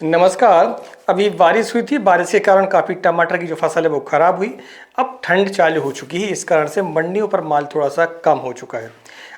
नमस्कार। अभी बारिश हुई थी, बारिश के कारण काफ़ी टमाटर की जो फसल है वो ख़राब हुई। अब ठंड चालू हो चुकी है, इस कारण से मंडियों पर माल थोड़ा सा कम हो चुका है।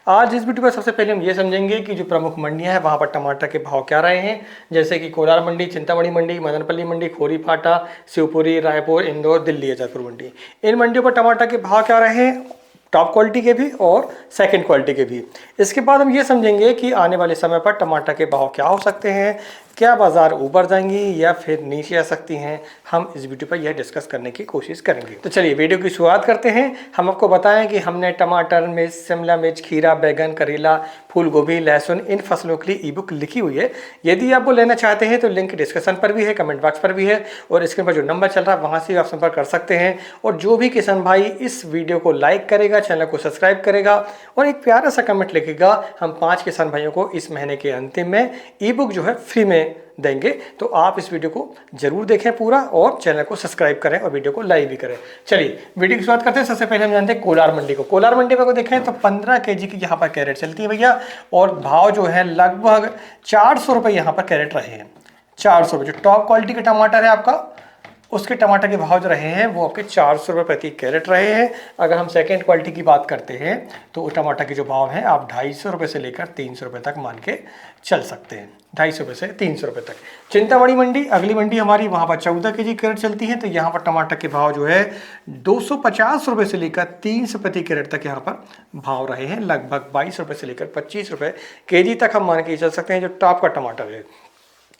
आज इस वीडियो में सबसे पहले हम ये समझेंगे कि जो प्रमुख मंडियां हैं वहाँ पर टमाटर के भाव क्या रहे हैं, जैसे कि कोलार मंडी, चिंतामणि मंडी, मदनपल्ली मंडी, खोरी फाटा, शिवपुरी, रायपुर, इंदौर, दिल्ली, जयपुर मंडी। इन मंडियों पर टमाटर के भाव क्या रहे हैं, टॉप क्वालिटी के भी और सेकंड क्वालिटी के भी। इसके बाद हम ये समझेंगे कि आने वाले समय पर टमाटर के भाव क्या हो सकते हैं, क्या बाजार ऊपर जाएंगी या फिर नीचे आ सकती हैं। हम इस वीडियो पर यह डिस्कस करने की कोशिश करेंगे। तो चलिए वीडियो की शुरुआत करते हैं। हम आपको बताएं कि हमने टमाटर, मिर्च, शिमला मिर्च, खीरा, बैगन, करेला, फूल गोभी, लहसुन इन फसलों के लिए ई बुक लिखी हुई है। यदि आप वो लेना चाहते हैं तो लिंक डिस्क्रिप्शन पर भी है, कमेंट बॉक्स पर भी है और स्क्रीन पर जो नंबर चल रहा है वहाँ से आप संपर्क कर सकते हैं। और जो भी किसान भाई इस वीडियो को लाइक करेगा, चैनल को सब्सक्राइब करेगा और एक प्यारा सा कमेंट लिखेगा, हम 5 किसान भाइयों को इस महीने के अंतिम में ई बुक जो है फ्री में देंगे। तो आप इस वीडियो को जरूर देखें पूरा और चैनल को सब्सक्राइब करें और वीडियो को लाइक भी करें। चलिए वीडियो की शुरुआत करते हैं। सबसे पहले हम जानते हैं कोलार मंडी को। कोलार मंडी में को देखें तो 15 केजी की यहाँ पर कैरेट चलती है भैया, और भाव जो है लगभग 400 रुपये यहाँ पर कैरेट रहे हैं। 400 रुपये जो टॉप क्वालिटी का टमाटर है आपका, उसके टमाटर के भाव जो रहे हैं वो आपके 400 रुपये प्रति कैरेट रहे हैं। अगर हम सेकेंड क्वालिटी की बात करते हैं तो टमाटर के जो भाव हैं आप 250 रुपये से लेकर 300 रुपये तक मान के चल सकते हैं। 250 रुपये से 300 रुपये तक। चिंतामणि मंडी अगली मंडी हमारी, वहाँ पर 14 केजी कैरेट चलती है। तो यहाँ पर टमाटर के भाव जो है 250 रुपये से लेकर 300 प्रति कैरेट तक यहाँ पर भाव रहे हैं। लगभग 22 रुपये से लेकर 25 रुपये केजी तक हम मान के चल सकते हैं जो टॉप का टमाटर है।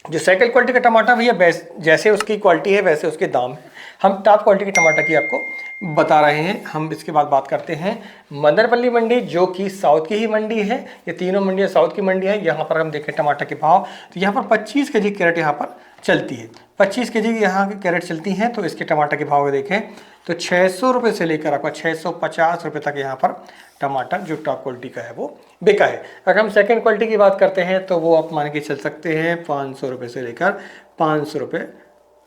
जो सेकंड क्वालिटी का टमाटर भैया जैसे उसकी क्वालिटी है वैसे उसके दाम है। हम टॉप क्वालिटी के टमाटर की आपको बता रहे हैं। हम इसके बाद बात करते हैं मदनपल्ली मंडी, जो कि साउथ की ही मंडी है। ये तीनों मंडियाँ साउथ की मंडी है। यहाँ पर हम देखें टमाटर के भाव, तो यहाँ पर 25 केजी कैरेट यहाँ पर चलती है। 25 केजी की यहाँ की कैरेट चलती हैं। तो इसके टमाटर के भाव देखें तो 600 रुपये से लेकर आपका 650 रुपये तक यहाँ पर टमाटर जो टॉप क्वालिटी का है वो बिका है। अगर हम सेकंड क्वालिटी की बात करते हैं तो वो आप मान के चल सकते हैं 500 रुपये से लेकर 500 रुपये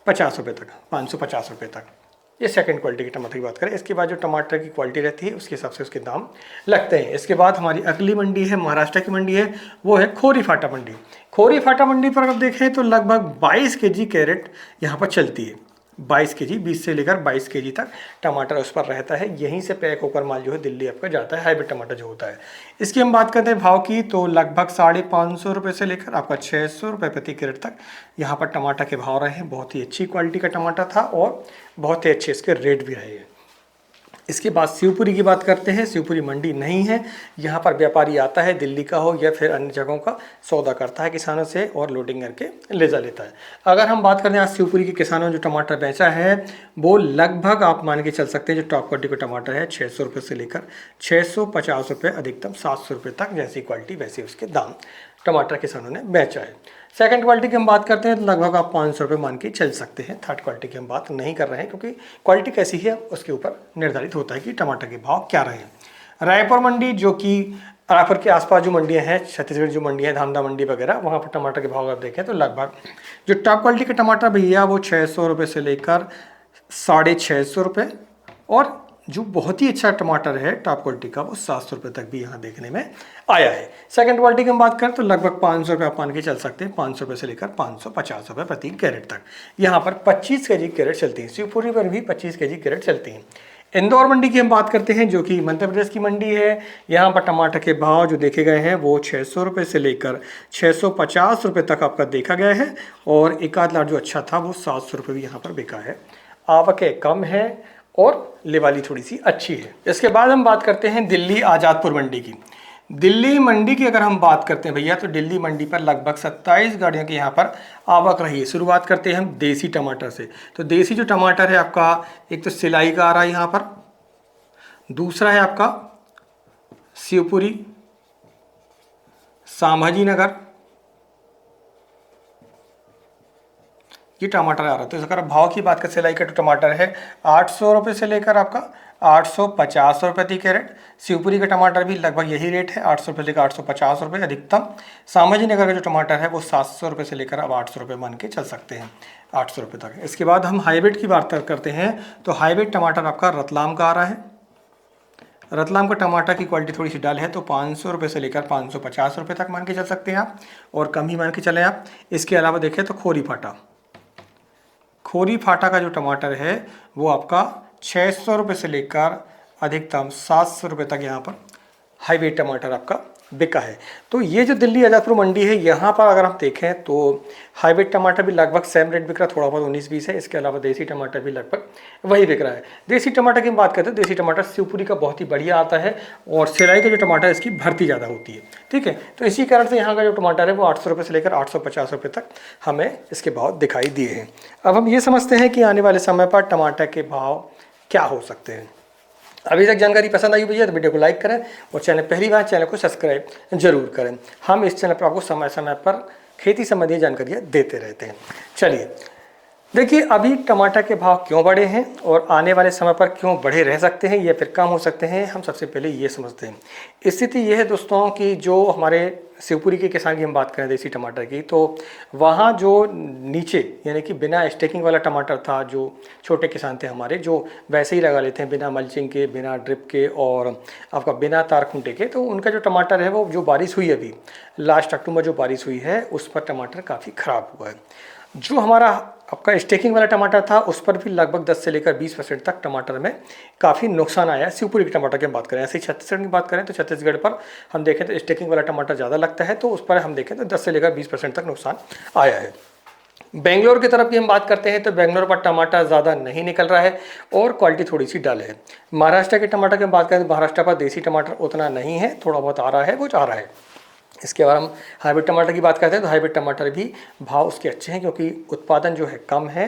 50 रुपये तक, 550 रुपये तक। ये सेकंड क्वालिटी के टमाटर की बात करें। इसके बाद जो टमाटर की क्वालिटी रहती है उसके हिसाब से उसके दाम लगते हैं। इसके बाद हमारी अगली मंडी है, महाराष्ट्र की मंडी है, वो है खोरी फाटा मंडी। खोरी फाटा मंडी पर अगर देखें तो लगभग 22 केजी कैरेट यहाँ पर चलती है। 22 केजी, 20 से लेकर 22 केजी तक टमाटर उस पर रहता है। यहीं से पैक होकर माल जो है दिल्ली आपका जाता है, हाइब्रिड टमाटर जो होता है। इसकी हम बात करते हैं भाव की, तो लगभग 550 रुपये से लेकर आपका 600 रुपये प्रति कैरेट तक यहाँ पर टमाटर के भाव रहे हैं। बहुत ही अच्छी क्वालिटी का टमाटर था और बहुत ही अच्छे इसके रेट भी रहे हैं। इसके बाद शिवपुरी की बात करते हैं। शिवपुरी मंडी नहीं है, यहाँ पर व्यापारी आता है, दिल्ली का हो या फिर अन्य जगहों का सौदा करता है किसानों से और लोडिंग करके ले जा लेता है। अगर हम बात करते हैं आज शिवपुरी के किसानों ने जो टमाटर बेचा है वो लगभग आप मान के चल सकते हैं जो टॉप क्वालिटी का टमाटर है 600 रुपये से लेकर 650 रुपये, अधिकतम 700 रुपये तक। जैसी क्वालिटी वैसे उसके दाम टमाटर किसानों ने बेचा है। सेकंड क्वालिटी की हम बात करते हैं तो लगभग आप 500 रुपये मान के चल सकते हैं। थर्ड क्वालिटी की हम बात नहीं कर रहे हैं क्योंकि क्वालिटी कैसी है उसके ऊपर निर्धारित होता है कि टमाटर के भाव क्या रहे हैं। रायपुर मंडी, जो कि रायपुर के आसपास जो मंडियां हैं, छत्तीसगढ़ जो मंडी है, धामदा मंडी वगैरह, वहाँ पर टमाटर के भाव आप देखें तो लगभग जो टॉप क्वालिटी के टमाटर भैया वो 600 रुपये से लेकर 650 रुपये, और जो बहुत ही अच्छा टमाटर है टॉप क्वालिटी का वो 700 रुपये तक भी यहाँ देखने में आया है। सेकंड क्वालिटी की हम बात करें तो लगभग 500 रुपये आप मान के चल सकते हैं। 500 रुपये से लेकर 550 रुपये प्रति कैरेट तक यहाँ पर 25 केजी कैरेट चलती है। शिवपुरी पर भी 25 केजी कैरेट चलती हैं। इंदौर मंडी की हम बात करते हैं, जो कि मध्य प्रदेश की मंडी है। यहाँ पर टमाटर के भाव जो देखे गए हैं वो 600 रुपये से लेकर 650 रुपये तक आपका देखा गया है, और एक आध लाट जो अच्छा था वो 700 रुपये भी यहाँ पर बिका है। आवकें कम है और लेवाली थोड़ी सी अच्छी है। इसके बाद हम बात करते हैं दिल्ली आज़ादपुर मंडी की। दिल्ली मंडी की अगर हम बात करते हैं भैया तो दिल्ली मंडी पर लगभग 27 गाड़ियों की यहाँ पर आवक रही है। शुरुआत करते हैं हम देसी टमाटर से। तो देसी जो टमाटर है आपका, एक तो सिलाई का आ रहा है यहाँ पर, दूसरा है आपका शिवपुरी, संभाजी नगर, ये टमाटर आ रहा है। तो अगर भाव की बात करें, सिलाई का जो टमाटर है 800 रुपये से लेकर आपका 850 रुपये प्रति कैरेट। शिवपुरी का टमाटर भी लगभग यही रेट है, 800 रुपये से लेकर 850 रुपये अधिकतम। संभाजी नगर का जो टमाटर है वो 700 रुपये से लेकर अब 800 रुपये मान के चल सकते हैं, 800 रुपये तक। इसके बाद हम हाइब्रिड की बात करते हैं तो हाइब्रिड टमाटर आपका रतलाम का आ रहा है। रतलाम का टमाटर की क्वालिटी थोड़ी सी डल है, तो 500 रुपये से लेकर 550 रुपये तक मान के चल सकते हैं आप, और कम ही मान के चलें आप। इसके अलावा देखें तो खोरी फाटा का जो टमाटर है वो आपका 600 रुपये से लेकर अधिकतम 700 रुपये तक यहाँ पर हाईवे टमाटर आपका बिका है। तो ये जो दिल्ली आज़ादपुर मंडी है, यहाँ पर अगर हम देखें तो हाईवे टमाटर भी लगभग सेम रेट बिक रहा है, थोड़ा बहुत 19-20 है। इसके अलावा देसी टमाटर भी लगभग वही बिक रहा है। देसी टमाटर की हम बात करते हैं, देसी टमाटर शिवपुरी का बहुत ही बढ़िया आता है, और सिलाई का जो टमाटर है इसकी भर्ती ज़्यादा होती है, ठीक है। तो इसी कारण से यहाँ का जो टमाटर है वो 800 रुपये से लेकर 850 रुपये तक हमें इसके भाव दिखाई दिए हैं। अब हम ये समझते हैं कि आने वाले समय पर टमाटर के भाव क्या हो सकते हैं। अभी तक जानकारी पसंद आई भैया तो वीडियो को लाइक करें, और चैनल पहली बार चैनल को सब्सक्राइब जरूर करें। हम इस चैनल पर आपको समय समय पर खेती संबंधी जानकारियाँ देते रहते हैं। चलिए देखिए, अभी टमाटर के भाव क्यों बढ़े हैं और आने वाले समय पर क्यों बढ़े रह सकते हैं या फिर कम हो सकते हैं, हम सबसे पहले ये समझते हैं। स्थिति ये है दोस्तों कि जो हमारे शिवपुरी के किसान की हम बात करें देसी टमाटर की, तो वहाँ जो नीचे यानी कि बिना स्टेकिंग वाला टमाटर था, जो छोटे किसान थे हमारे, जो वैसे ही लगा लेते हैं बिना मल्चिंग के, बिना ड्रिप के और आपका बिना तार खूंटे के, तो उनका जो टमाटर है वो जो बारिश हुई अभी लास्ट अक्टूबर जो बारिश हुई है उस पर टमाटर काफ़ी ख़राब हुआ है। जो हमारा आपका स्टेकिंग वाला टमाटर था उस पर भी लगभग 10 से लेकर 20% तक टमाटर में काफ़ी नुकसान आया है। शिवपुरी के टमाटर की हम बात करें, ऐसे ही छत्तीसगढ़ की बात करें तो छत्तीसगढ़ पर हम देखें तो स्टेकिंग वाला टमाटर ज़्यादा लगता है, तो उस पर हम देखें तो 10 से लेकर 20% तक नुकसान आया है। बेंगलोर की तरफ की हम बात करते हैं तो बेंगलोर पर टमाटर ज़्यादा नहीं निकल रहा है और क्वालिटी थोड़ी सी डल है। महाराष्ट्र के टमाटर की हम बात करें तो महाराष्ट्र पर देसी टमाटर उतना नहीं है, थोड़ा बहुत आ रहा है, वो आ रहा है। इसके बाद हम हाइब्रिड टमाटर की बात करते हैं तो हाइब्रिड टमाटर भी भाव उसके अच्छे हैं, क्योंकि उत्पादन जो है कम है,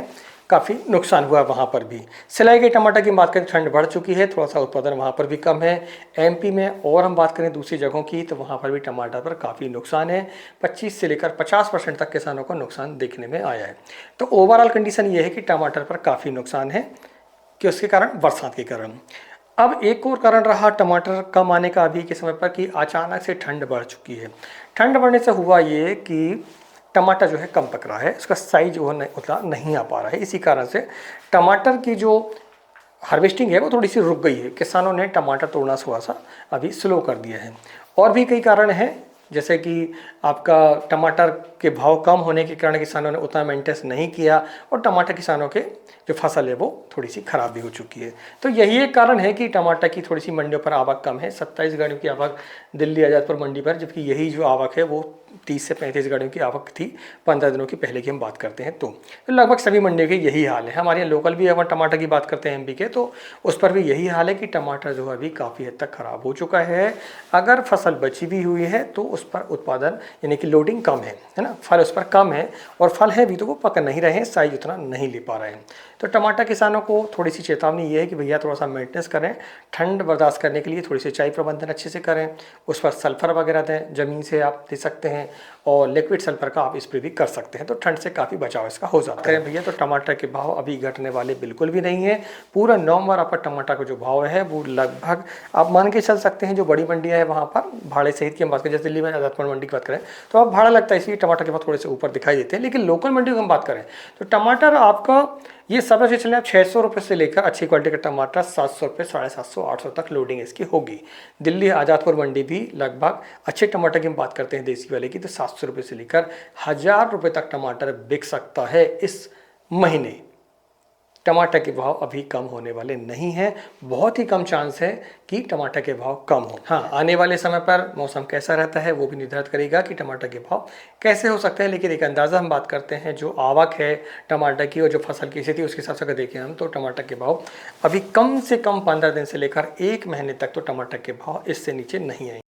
काफ़ी नुकसान हुआ वहाँ पर भी। सिलाई के टमाटर की बात करें ठंड बढ़ चुकी है, थोड़ा सा उत्पादन वहाँ पर भी कम है एमपी में। और हम बात करें दूसरी जगहों की तो वहाँ पर भी टमाटर पर काफ़ी नुकसान है, 25 से लेकर 50% तक किसानों को नुकसान देखने में आया है। तो ओवरऑल कंडीशन ये है कि टमाटर पर काफ़ी नुकसान है कि उसके कारण बरसात के कारण। अब एक और कारण रहा टमाटर कम आने का अभी के समय पर कि अचानक से ठंड बढ़ चुकी है। ठंड बढ़ने से हुआ ये कि टमाटर जो है कम पक रहा है, उसका साइज वो उतना नहीं आ पा रहा है। इसी कारण से टमाटर की जो हार्वेस्टिंग है वो थोड़ी सी रुक गई है। किसानों ने टमाटर तोड़ना थोड़ा सा अभी स्लो कर दिया है। और भी कई कारण हैं, जैसे कि आपका टमाटर के भाव कम होने के कारण किसानों ने उतना मेंटेनेंस नहीं किया, और टमाटर किसानों के जो फसल है वो थोड़ी सी खराब भी हो चुकी है। तो यही एक कारण है कि टमाटर की थोड़ी सी मंडियों पर आवक कम है। 27 गाड़ियों की आवक दिल्ली आज़ादपुर मंडी पर, जबकि यही जो आवक है वो 30 से 35 गाड़ियों की आवक थी 15 दिनों की पहले की हम बात करते हैं। तो लगभग सभी मंडियों के यही हाल है। हमारे यहाँ लोकल भी अगर टमाटर की बात करते हैं एमपी के, तो उस पर भी यही हाल है कि टमाटर जो है अभी काफ़ी हद तक ख़राब हो चुका है। अगर फसल बची भी हुई है तो उस पर उत्पादन यानी कि लोडिंग कम है ना, फल उस पर कम है, और फल है भी तो वो पक नहीं रहे हैं, साइज उतना नहीं ले पा रहे हैं। तो टमाटर किसानों को थोड़ी सी चेतावनी ये है कि भैया थोड़ा सा मेंटेनेंस करें, ठंड बर्दाश्त करने के लिए थोड़ी सिंचाई प्रबंधन अच्छे से करें, उस पर सल्फर वगैरह दें, ज़मीन से आप दे सकते हैं, और लिक्विड सल्फर का आप स्प्रे भी कर सकते हैं, तो ठंड से काफ़ी बचाव इसका हो जाता है भैया। तो टमाटर के भाव अभी घटने वाले बिल्कुल भी नहीं है। पूरा नवंबर आपका टमाटर का जो भाव है वो लगभग आप मान के चल सकते हैं, जो बड़ी मंडियाँ है वहाँ पर भाड़े सहित की हम बात करें, जैसे दिल्ली में आज़ादपुर मंडी की बात करें तो आप भाड़ा लगता है, इसलिए टमाटर के भाव थोड़े से ऊपर दिखाई देते हैं। लेकिन लोकल मंडी की हम बात करें तो टमाटर आपका ये सब से चलें आप 600 रुपये से लेकर अच्छी क्वालिटी का टमाटर 700 रुपये, 750, 800 तक लोडिंग इसकी होगी। दिल्ली आज़ादपुर मंडी भी लगभग अच्छे टमाटर की हम बात करते हैं देसी वाले की, तो 700 रुपये से लेकर 1000 रुपये तक टमाटर बिक सकता है इस महीने। टमाटर के भाव अभी कम होने वाले नहीं हैं, बहुत ही कम चांस है कि टमाटर के भाव कम हो। हाँ, आने वाले समय पर मौसम कैसा रहता है वो भी निर्धारित करेगा कि टमाटर के भाव कैसे हो सकते हैं। लेकिन एक अंदाज़ा हम बात करते हैं, जो आवक है टमाटर की और जो फसल की स्थिति उसके हिसाब से अगर देखें हम, तो टमाटर के भाव अभी कम से कम 15 दिन से लेकर 1 महीने तक तो टमाटर के भाव इससे नीचे नहीं आएंगे।